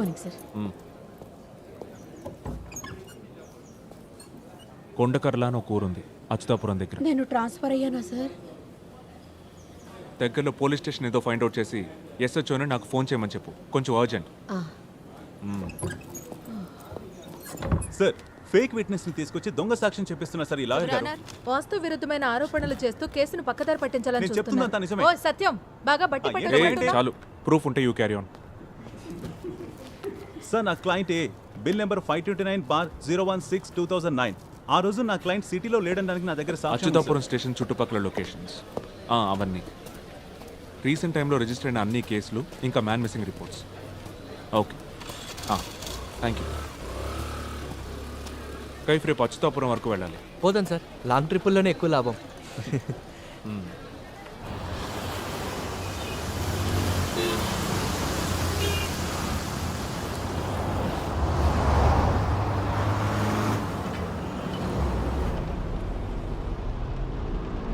Morning sir. Kondakarla అని ఒక ఊరుంది అచ్యుతాపురం దగ్గర. నేను ట్రాన్స్ఫర్ అయ్యానా సార్? దగ్గరలో పోలీస్ స్టేషన్ ఏదో ఫైండ్ అవుట్ చేసి ఎస్హెచ్ఓని నాకు ఫోన్ చేయమని చెప్పు, కొంచెం అర్జెంట్. సార్, ఫేక్ విట్నెస్ ని తీసుకొచ్చి దొంగ సాక్ష్యం చెప్పిస్తున్నా సార్ ఇలా వాస్తు విరుద్ధమైన ఆరోపణలు చేస్తూ కేసును పక్కదారి పట్టించాలని నేను చెప్తున్నా నిజమే. ఓ సత్యం, బాగా బట్టి పట్టడం. చాలు, ప్రూఫ్ ఉంటే యూ క్యారీ ఆన్. సార్, నా క్లయింట్ ఏ బిల్ నెంబర్ 529/016/2009. ఆ రోజు నా క్లయింట్ సిటీలో లేడనడానికి నా దగ్గర సాక్ష్యం ఉంది, అచ్యుతాపురం స్టేషన్ చుట్టుపక్కల లొకేషన్స్ అవన్నీ, రీసెంట్ టైంలో రిజిస్టర్ అయిన అన్ని కేసులు, ఇంకా man missing reports. Okay, thank you. Kaif రేపు అచ్యుతాపురం వరకు వెళ్ళాలి. పోదాం సార్, లాంగ్ ట్రిప్పుల్లోనే ఎక్కువ లాభం.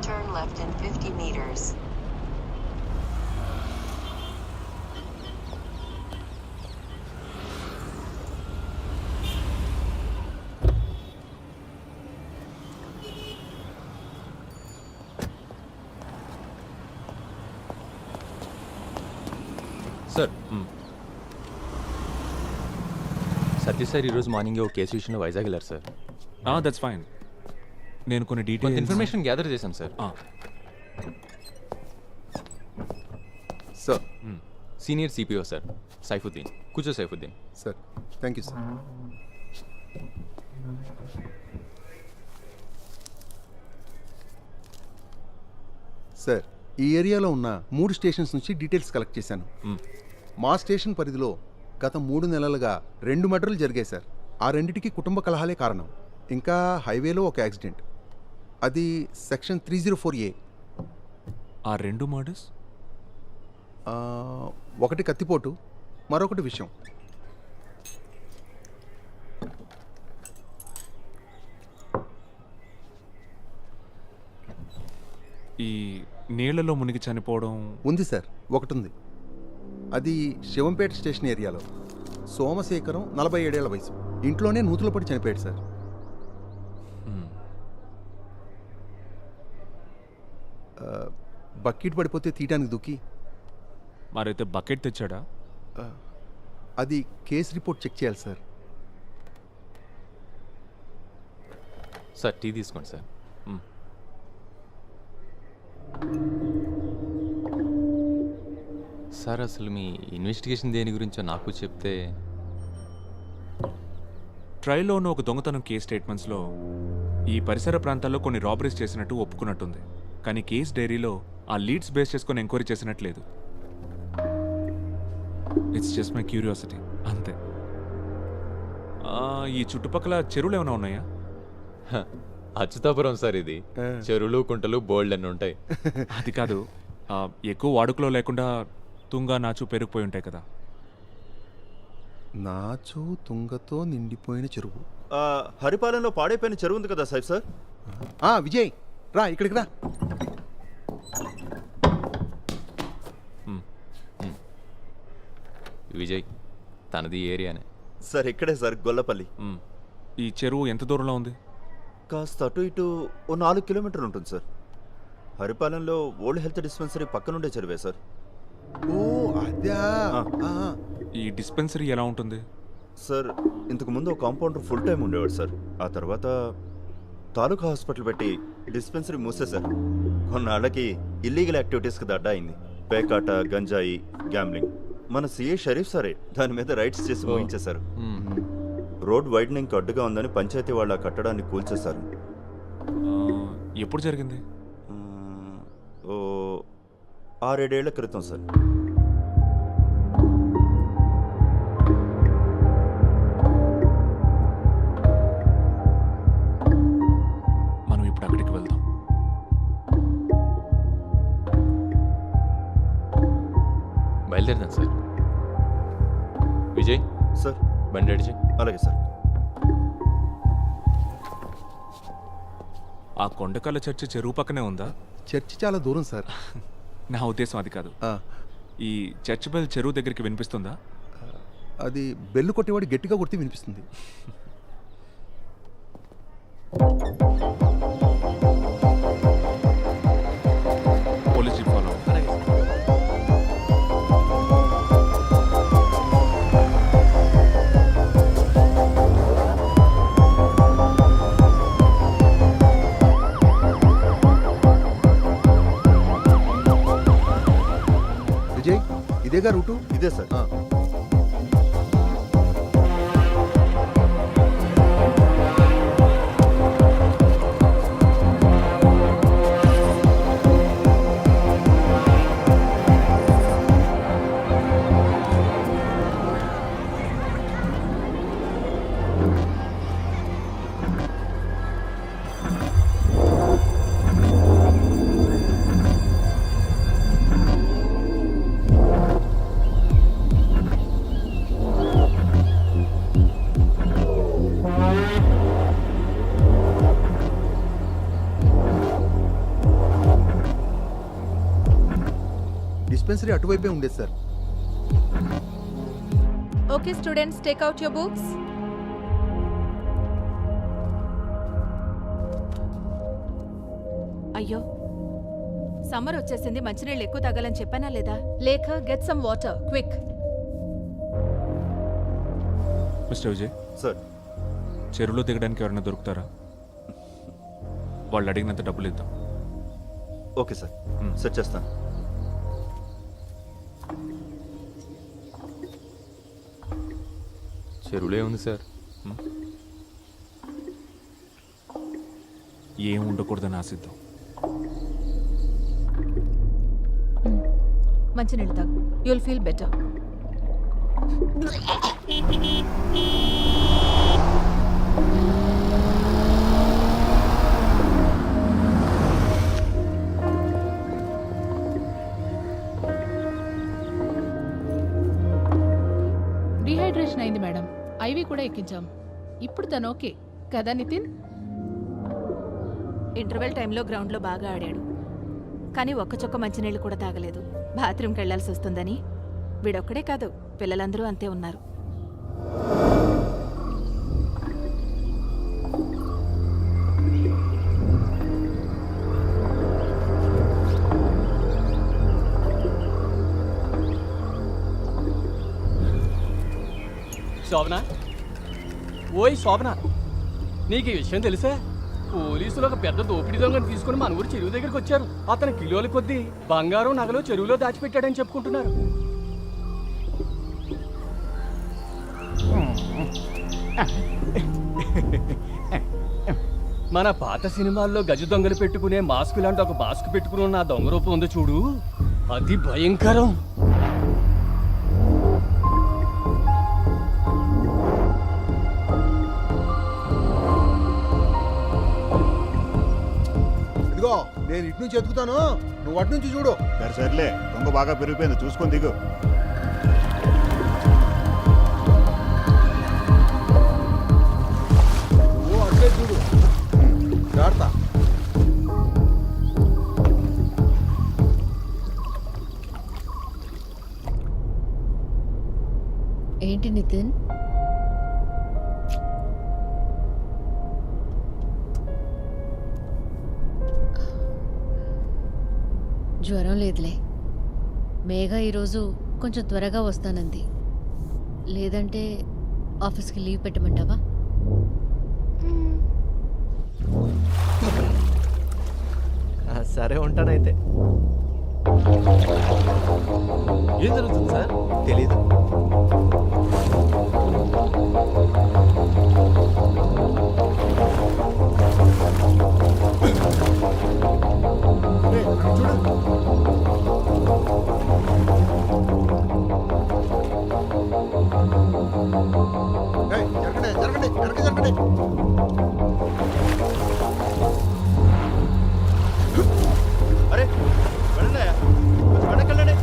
Turn left in 50 meters. Sir, Satya sir ఈరోజు మార్నింగ్ ఒక కేసు విషయంలో వైజాగ్ వెళ్ళారు సార్. That's fine. నేను కొన్ని కొంత డీటెయిల్స్ ఇన్ఫర్మేషన్ గ్యాదర్ చేశాను sir. Sir, senior CPO sir Saifuddin. కూర్చో Saifuddin. Sir thank you sir. Sir, ఈ ఏరియాలో ఉన్న 3 స్టేషన్స్ నుంచి డీటెయిల్స్ కలెక్ట్ చేశాను. మా స్టేషన్ పరిధిలో గత 3 నెలలుగా 2 మర్డర్లు జరిగాయి సార్. ఆ రెండిటికి కుటుంబ కలహాలే కారణం. ఇంకా హైవేలో ఒక యాక్సిడెంట్, అది సెక్షన్ 304A. ఆ 2 మర్డర్స్? ఒకటి కత్తిపోటు, మరొకటి విషయం. ఈ నీళ్లలో మునిగి చనిపోవడం ఉంది సార్, ఒకటి ఉంది. అది శివంపేట స్టేషన్ ఏరియాలో. సోమశేఖరం 47 ఏళ్ల వయసు, ఇంట్లోనే నూతులో పడి చనిపోయాడు సార్. బకెట్ పడిపోతే తీయడానికి దుక్కి. మరైతే బకెట్ తెచ్చాడా? అది కేసు రిపోర్ట్ చెక్ చేయాలి సార్. సార్, టీ తీసుకోండి సార్. సార్, అసలు మీ ఇన్వెస్టిగేషన్ దేని గురించో నాకు చెప్తే. ట్రైల్లోనూ ఒక దొంగతనం కేస్ స్టేట్మెంట్స్లో ఈ పరిసర ప్రాంతాల్లో కొన్ని రాబరీస్ చేసినట్టు ఒప్పుకున్నట్టుంది, కానీ కేస్ డైరీలో ఆ లీడ్స్ బేస్ చేసుకొని ఎంక్వైరీ చేసినట్లేదు. ఇట్స్ జస్ట్ మై క్యూరియాసిటీ, అంతే. ఈ చుట్టుపక్కల చెరువులు ఏమైనా ఉన్నాయా? అచ్యుతాపురం సార్, ఇది చెరువులు కుంటలు బోల్డ్ అన్నీ ఉంటాయి. అది కాదు, ఎక్కువ వాడుకలో లేకుండా తుంగా నాచు పెరిగిపోయి ఉంటాయి కదా. నాచు తుంగతో నిండిపోయిన చెరువు. హరిపాలెంలో పాడైపోయిన చెరువు ఉంది కదా సార్. విజయ్, రా ఇక్కడికి రా. విజయ్, తనది ఏరియానే సార్. ఇక్కడే సార్, గొల్లపల్లి. ఈ చెరువు ఎంత దూరంలో ఉంది? కాస్త అటు ఇటు ఓ 4 కిలోమీటర్లు ఉంటుంది సార్. హరిపాలెంలో ఓల్డ్ హెల్త్ డిస్పెన్సరీ పక్కనుండే చెరువే సార్. ఓ అదా. ఈ డిస్పెన్సరీ ఎలా ఉంటుంది? సార్, ఇంతకు ముందు ఒక కాంపౌండర్ ఫుల్ టైం ఉండేవాడు సార్. ఆ తర్వాత తాలూకా హాస్పిటల్ పెట్టి డిస్పెన్సరీ మూసేశారు. కొన్నాళ్ళకి ఇల్లీగల్ యాక్టివిటీస్కి దడ్డా అయింది. పేకాట, గంజాయి, గ్యాంబ్లింగ్. మన సిఏ షరీఫ్ సరే దాని మీద రైట్స్ చేసి ముగించేశారు. రోడ్ వైడనింగ్ అడ్డుగా ఉందని పంచాయతీ వాళ్ళ కట్టడాన్ని కూల్చేశారు. ఎప్పుడు జరిగింది? ఓ 6-7 ఏళ్ల క్రితం సార్. మనం ఇప్పుడు అక్కడికి వెళ్దాం. బయలుదేరదాం సార్. విజయ్ సార్, బండి అడిచి. అలాగే సార్. ఆ కొండకల్ల చర్చి చెరువు పక్కనే ఉందా? చర్చి చాలా దూరం సార్. నా ఉద్దేశం అది కాదు. ఈ చర్చ్ బెల్ చెరువు దగ్గరికి వినిపిస్తుందా? అది బెల్లు కొట్టేవాడు గట్టిగా కొడితే వినిపిస్తుంది. Police jeep follow. విజయ్, ఇదేగా రూటు? ఇదే సార్. ఆ. డిస్పెన్సరీ అటువైపే ఉండేది sir. Okay students, take out your books. అయ్యో, సమ్మర్ వచ్చేసింది, మంచినీళ్ళు ఎక్కువ తాగాలని చెప్పానా లేదా? లేక get some water quick. Mister Vijay, sir. చెరువులో దిగడానికి ఎవరైనా దొరుకుతారా? వాళ్ళు అడిగినంత డబ్బులు ఇద్దాం. ఓకే సార్, సెట్ చేస్తాను. చెరువులో ఏముంది సార్? ఏం ఉండకూడదని ఆశిద్దాం. మంచినీళ్ళు తాగు, యుల్ ఫీల్ బెటర్. డీహైడ్రేషన్ అయింది మేడం, ఐవి కూడా ఎక్కించాం. ఇప్పుడు తను ఓకే కదా నితిన్? ఇంటర్వెల్ టైంలో గ్రౌండ్లో బాగా ఆడాడు, కానీ ఒక్క చుక్క మంచినీళ్ళు కూడా తాగలేదు. బాత్రూమ్కి వెళ్లాల్సి వస్తుందని. వీడొక్కడే కాదు, పిల్లలందరూ అంతే ఉన్నారు. శోభన, ఓయ్ శోభన, నీకు ఈ విషయం తెలుసా? పోలీసులు ఒక పెద్ద దోపిడీ దొంగను తీసుకుని మన ఊరు చెరువు దగ్గరికి వచ్చారు. అతని కిలోల కొద్దీ బంగారం నగలు చెరువులో దాచిపెట్టాడని చెప్పుకుంటున్నారు. మన పాత సినిమాల్లో గజ దొంగలు పెట్టుకునే మాస్క్ లాంటి ఒక మాస్క్ పెట్టుకుని ఉన్న ఆ దొంగ రూపం ఉందో చూడు, అది భయంకరం. ఇదిగో, నేను ఇటు నుంచి ఎత్తుకుతాను, నువ్వు అటు నుంచి చూడు. సర్లే, దొంగ బాగా పెరిగిపోయింది, చూసుకొని దిగు. ఓ అట్లే చూడు, జాగ్రత్త. ఏంటి నితిన్? జ్వరం లేదులే. మేఘ ఈరోజు కొంచెం త్వరగా వస్తానంది. లేదంటే ఆఫీస్కి లీవ్ పెట్టమంటావా? సరే, ఉంటానైతే. ఏం జరుగుతుంది సార్? తెలీదు. జరగండి జరగండి జరగండి జరగండి. అరే వెళ్ళండి, కొంచెం వెనక్కి వెళ్ళండి.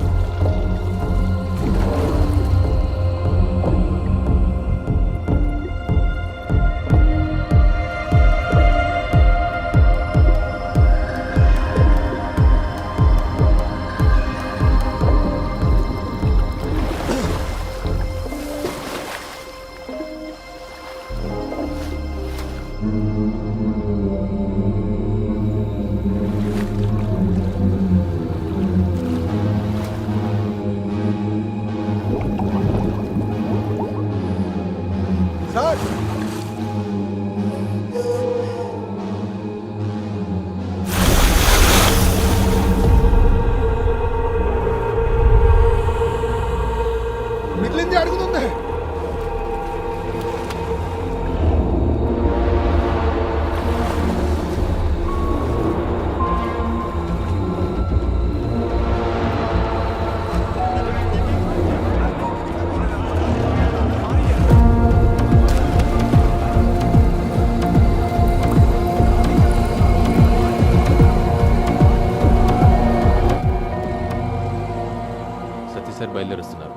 బయలుదేరుస్తున్నారు.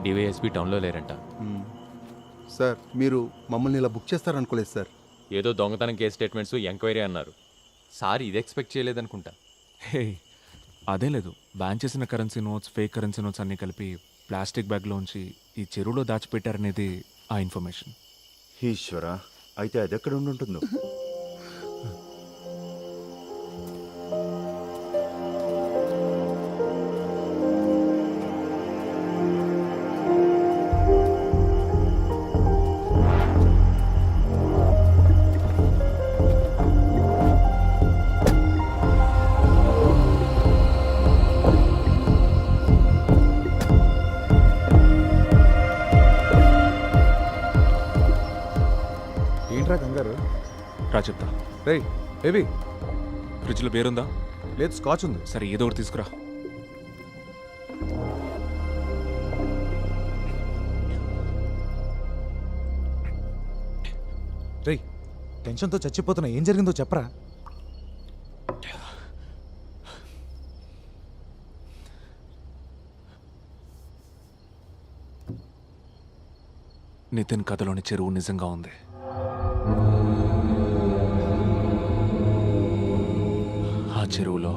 డివైఎస్పీ టౌన్లో లేరంట. సార్ మీరు మమ్మల్ని ఇలా బుక్ చేస్తారనుకోలేదు సార్. ఏదో దొంగతనం కేసు స్టేట్మెంట్స్ ఎంక్వైరీ అన్నారు. సార్ ఇది ఎక్స్పెక్ట్ చేయలేదనుకుంటా. హే అదే లేదు, బ్యాన్ చేసిన currency notes, fake currency notes అన్నీ కలిపి ప్లాస్టిక్ బ్యాగ్లోంచి ఈ చెరువులో దాచిపెట్టారనేది ఆ ఇన్ఫర్మేషన్. ఈశ్వర, అయితే అది ఎక్కడ ఉంటుందో. ఏంట్రా కంగారు? రా చెప్తా. రేయ్ బేబీ, ఫ్రిడ్జ్లో బేరుందా? లేదు స్కాచ్ ఉంది. సరే ఏదో ఒకటి తీసుకురా. రేయ్ టెన్షన్తో చచ్చిపోతున్నా, ఏం జరిగిందో చెప్పరా. నితిన్ కథలోని చెరువు నిజంగా ఉంది. ఆ చెరువులో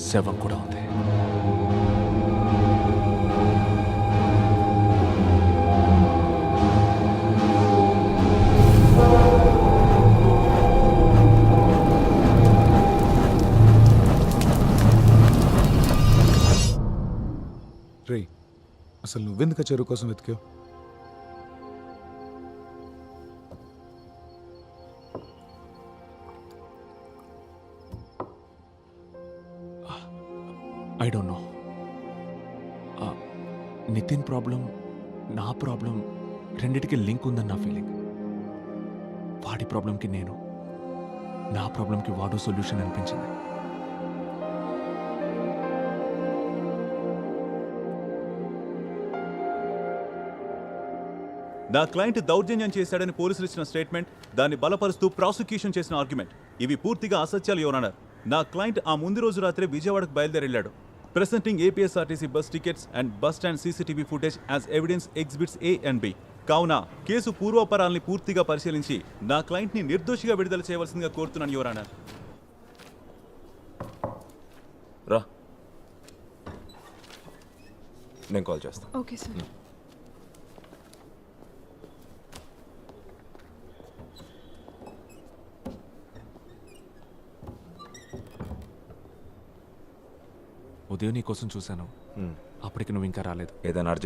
శవం కూడా ఉంది. రేయ్ అసలు నువ్వెందుకు ఆ చెరువు కోసం వెతికావు? I don't know. Nithin problem, నా ప్రాబ్లం రెండిటికి లింక్ ఉందని నా ఫీలింగ్. వాడి ప్రాబ్లంకి నేను, నా ప్రాబ్లంకి వాడు సొల్యూషన్ అనిపించింది. నా క్లయింట్ దౌర్జన్యం చేశాడని పోలీసులు ఇచ్చిన స్టేట్మెంట్, దాన్ని బలపరుస్తూ ప్రాసిక్యూషన్ చేసిన ఆర్గ్యుమెంట్ ఇవి పూర్తిగా అసత్యాలు యువర్ ఆనర్. నా క్లయింట్ ఆ ముందు రోజు రాత్రి విజయవాడకు బయలుదేరెళ్లాడు. Presenting APSRTC bus tickets and bus stand CCTV footage as evidence exhibits A and B. కావున కేసు పూర్వాపరాల్ని పూర్తిగా పరిశీలించి నా క్లయింట్ని నిర్దోషిగా విడుదల చేయవలసిందిగా కోరుతున్నాను యువర్ ఆనర్. రా, నేను కాల్ చేస్తాను. Okay sir. ఉదయం నీ కోసం చూశాను, అప్పటికి నువ్వు ఇంకా రాలేదు. ఏదైనా అర్జెంట్